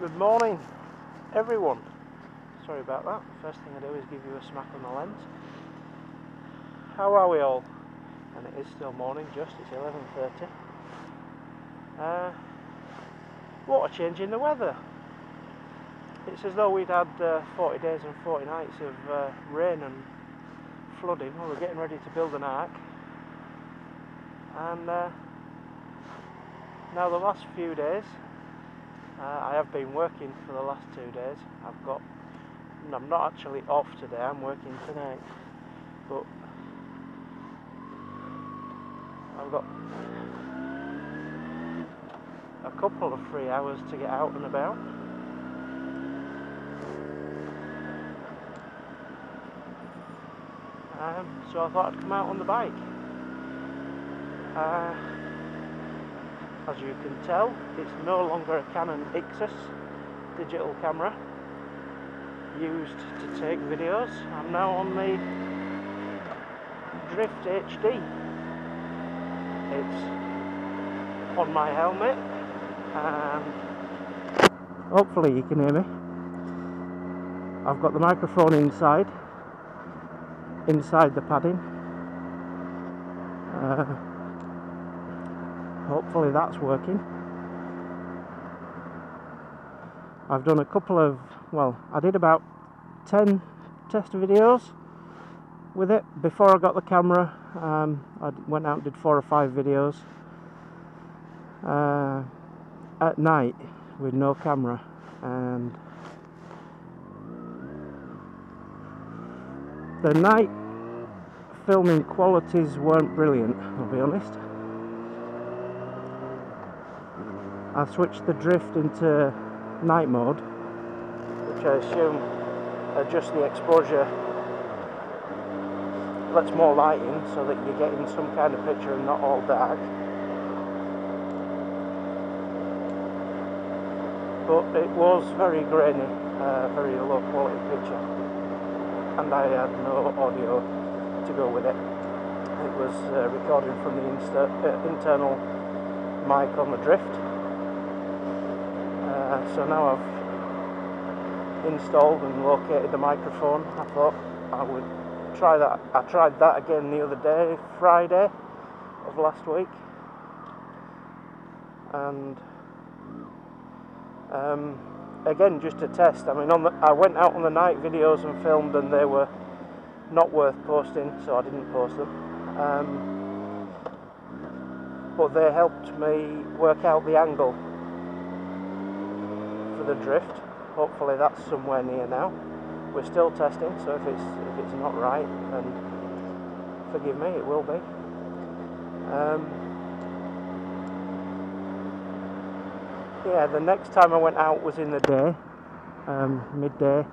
Good morning, everyone. Sorry about that. First thing I do is give you a smack on the lens. How are we all? And it is still morning, just it's 11:30. What a change in the weather. It's as though we'd had 40 days and 40 nights of rain and flooding. Well, we're getting ready to build an ark, and now the last few days I have been working for the last 2 days. I'm not actually off today, I'm working tonight, but I've got a couple of free hours to get out and about. So I thought I'd come out on the bike. As you can tell, it's no longer a Canon Ixus digital camera used to take videos. I'm now on the Drift HD. It's on my helmet, and hopefully you can hear me. I've got the microphone inside the padding. Hopefully that's working. I've done a couple of, I did about 10 test videos with it before I got the camera. I went out and did 4 or 5 videos at night with no camera, and the night filming qualities weren't brilliant, I'll be honest. I switched the drift into night mode, which I assume adjusts the exposure, lets more light in so that you're getting some kind of picture and not all dark. But it was very grainy, very low quality picture, and I had no audio to go with it. It was recording from the internal mic on the drift. So now I've installed and located the microphone. I thought I would try that. I tried that again the other day, Friday of last week, and again just to test. I mean, I went out on the night videos and filmed, and they were not worth posting, so I didn't post them. But they helped me work out the angle for the drift. Hopefully that's somewhere near now. We're still testing, so if it's not right, then forgive me, it will be. Yeah, the next time I went out was in the day, midday.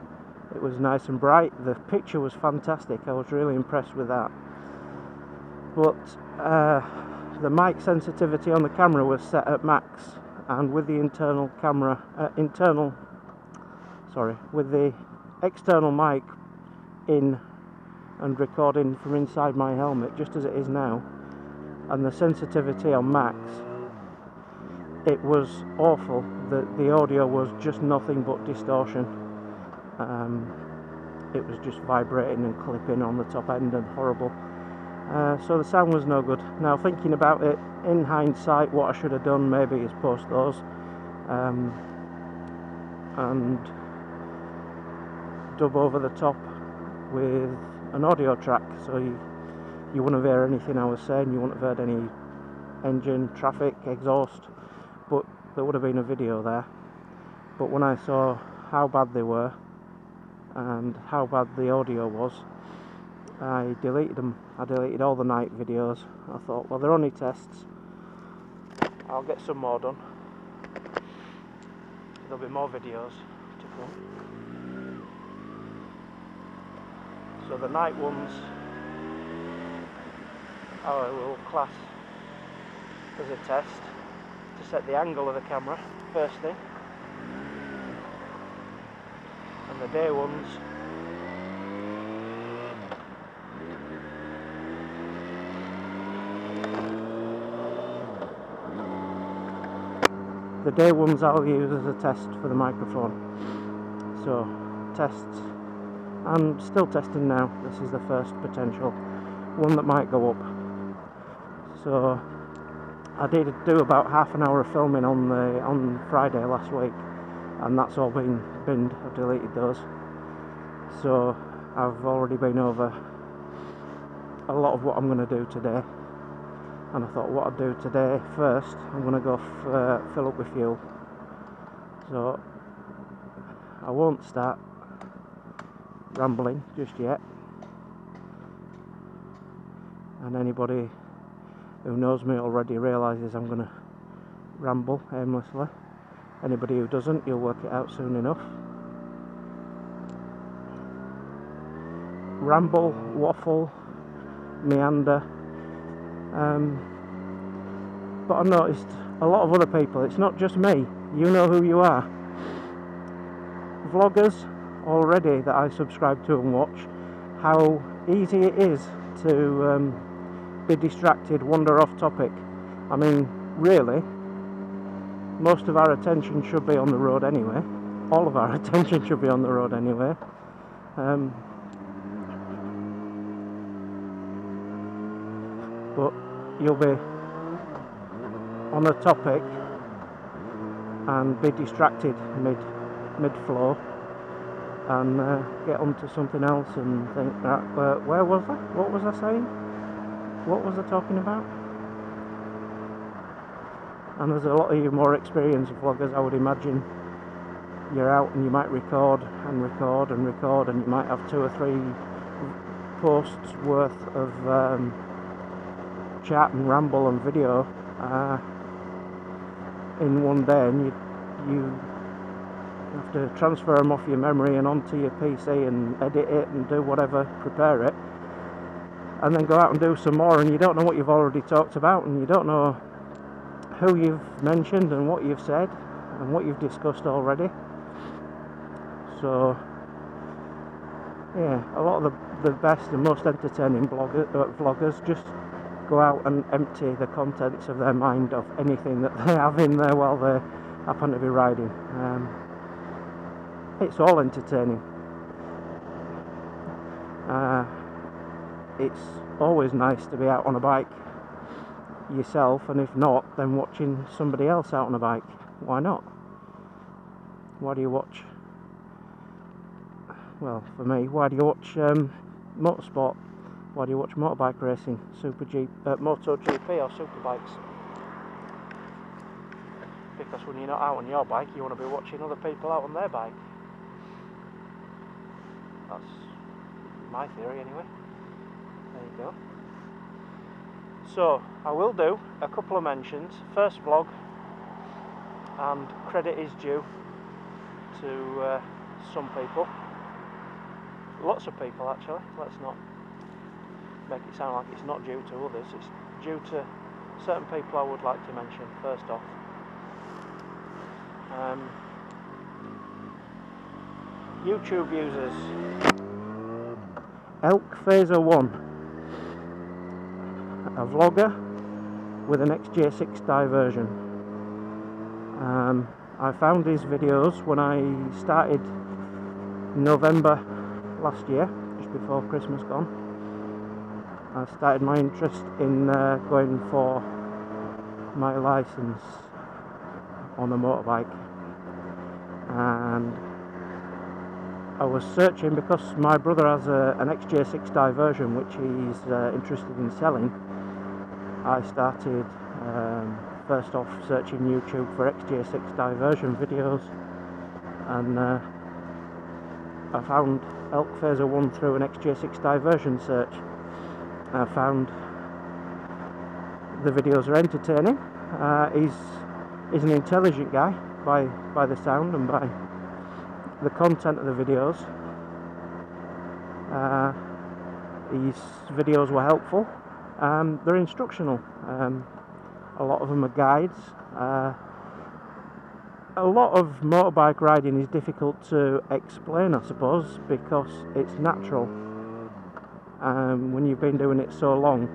It was nice and bright. The picture was fantastic. I was really impressed with that. But the mic sensitivity on the camera was set at max, and with the with the external mic in and recording from inside my helmet, just as it is now, and the sensitivity on max, it was awful. The audio was just nothing but distortion. It was just vibrating and clipping on the top end and horrible. So the sound was no good. Now, thinking about it in hindsight, what I should have done maybe is post those and dub over the top with an audio track, so you wouldn't have heard anything I was saying. You wouldn't have heard any engine, traffic, exhaust, but there would have been a video there. But when I saw how bad they were and how bad the audio was, I deleted them. I deleted all the night videos. I thought, well, they're only tests. I'll get some more done. There'll be more videos to come. So the night ones I will class as a test to set the angle of the camera first thing, and the day ones The day ones I'll use as a test for the microphone. So, tests. I'm still testing now. This is the first potential one that might go up. So, I did do about half an hour of filming on Friday last week, and that's all been binned. I've deleted those. So, I've already been over a lot of what I'm going to do today. And I thought what I'd do today first, I'm going to go fill up with fuel. So I won't start rambling just yet. And anybody who knows me already realises I'm going to ramble aimlessly. Anybody who doesn't, you'll work it out soon enough. Ramble, waffle, meander. But I noticed a lot of other people, it's not just me, you know who you are. Vloggers already that I subscribe to and watch, how easy it is to be distracted, wander off topic. I mean, really, most of our attention should be on the road anyway. All of our attention should be on the road anyway. But you'll be on a topic and be distracted mid-flow and get onto something else and think that, where was I? What was I saying? What was I talking about? And there's a lot of you more experienced vloggers, I would imagine. You're out and you might record and record and record, and you might have 2 or 3 posts worth of chat and ramble and video in one day, and you have to transfer them off your memory and onto your PC and edit it and do whatever, prepare it, and then go out and do some more, and you don't know what you've already talked about, and you don't know who you've mentioned and what you've said and what you've discussed already. So yeah, a lot of the best and most entertaining vloggers just go out and empty the contents of their mind of anything that they have in there while they happen to be riding. It's all entertaining. It's always nice to be out on a bike yourself, and if not, then watching somebody else out on a bike. Why not? Why do you watch? Well, for me, why do you watch motorsport? Why do you watch motorbike racing, MotoGP or superbikes? Because when you're not out on your bike, you want to be watching other people out on their bike. That's my theory anyway. There you go. So, I will do a couple of mentions. First vlog, and credit is due to some people. Lots of people actually, let's not make it sound like it's not due to others. It's due to certain people I would like to mention first off. YouTube users. Elk Phaser 1, a vlogger with an XJ6 diversion. I found his videos when I started in November last year, just before Christmas gone. I started my interest in going for my license on a motorbike, and I was searching because my brother has an XJ6 diversion which he's interested in selling. I started first off searching YouTube for XJ6 diversion videos, and I found Elk Phaser 1 through an XJ6 diversion search. I found the videos are entertaining. He's an intelligent guy by the sound and by the content of the videos. His videos were helpful. They're instructional. A lot of them are guides. A lot of motorbike riding is difficult to explain, I suppose, because it's natural. When you've been doing it so long,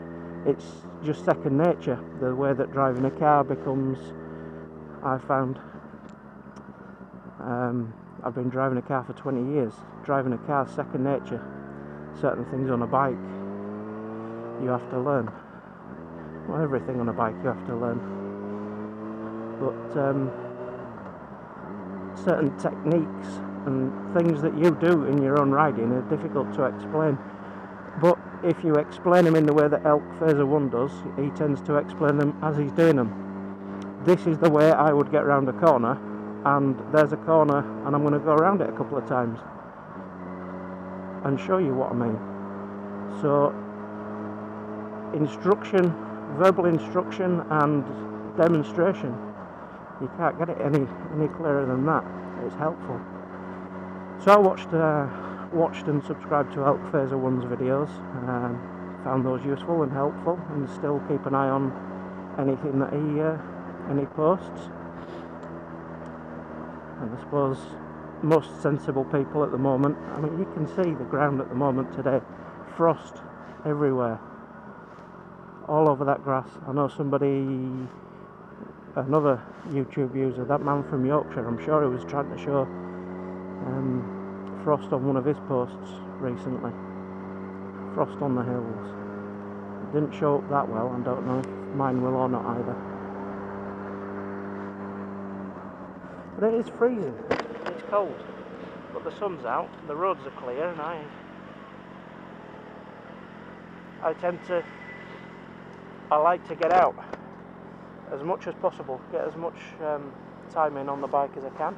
it's just second nature. The way that driving a car becomes I found. I've been driving a car for 20 years. Driving a car is second nature. Certain things on a bike you have to learn. Well, everything on a bike you have to learn. But certain techniques and things that you do in your own riding are difficult to explain. But if you explain them in the way that Elk Phaser 1 does, he tends to explain them as he's doing them. This is the way I would get around a corner, and there's a corner and I'm going to go around it a couple of times and show you what I mean. So instruction, verbal instruction and demonstration, you can't get it any clearer than that. It's helpful. So I watched and subscribed to Elk Phaser 1's videos, found those useful and helpful, and still keep an eye on anything that he posts. And I suppose most sensible people at the moment, I mean, you can see the ground at the moment today, frost everywhere, all over that grass. I know another YouTube user, that man from Yorkshire, I'm sure he was trying to show frost on one of his posts recently. Frost on the hills. It didn't show up that well. I don't know if mine will or not either. But it is freezing. It's cold. But the sun's out, the roads are clear, and I like to get out as much as possible, get as much time in on the bike as I can,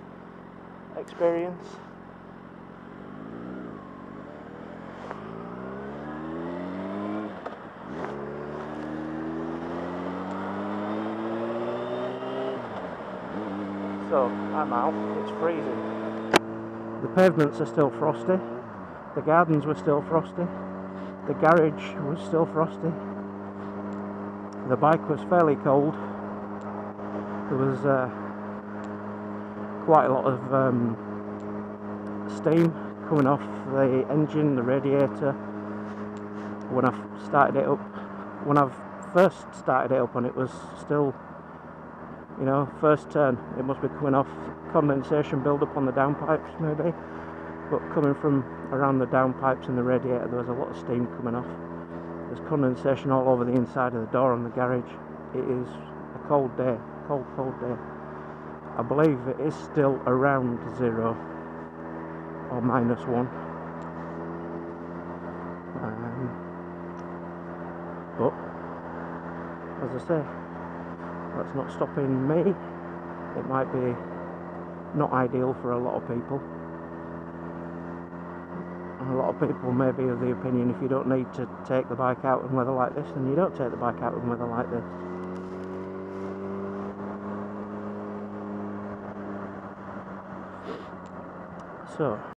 experience. So I'm out, it's freezing. The pavements are still frosty, the gardens were still frosty, the garage was still frosty, the bike was fairly cold. There was quite a lot of steam coming off the engine, the radiator. When I started it up, when I first started it up, and it was still, you know, first turn, it must be coming off condensation build-up on the downpipes maybe, but coming from around the downpipes and the radiator, there was a lot of steam coming off. There's condensation all over the inside of the door on the garage. It is a cold day, cold day. I believe it is still around 0 or -1. But as I say, that's not stopping me. It might be not ideal for a lot of people, and a lot of people may be of the opinion if you don't need to take the bike out in weather like this, then you don't take the bike out in weather like this. So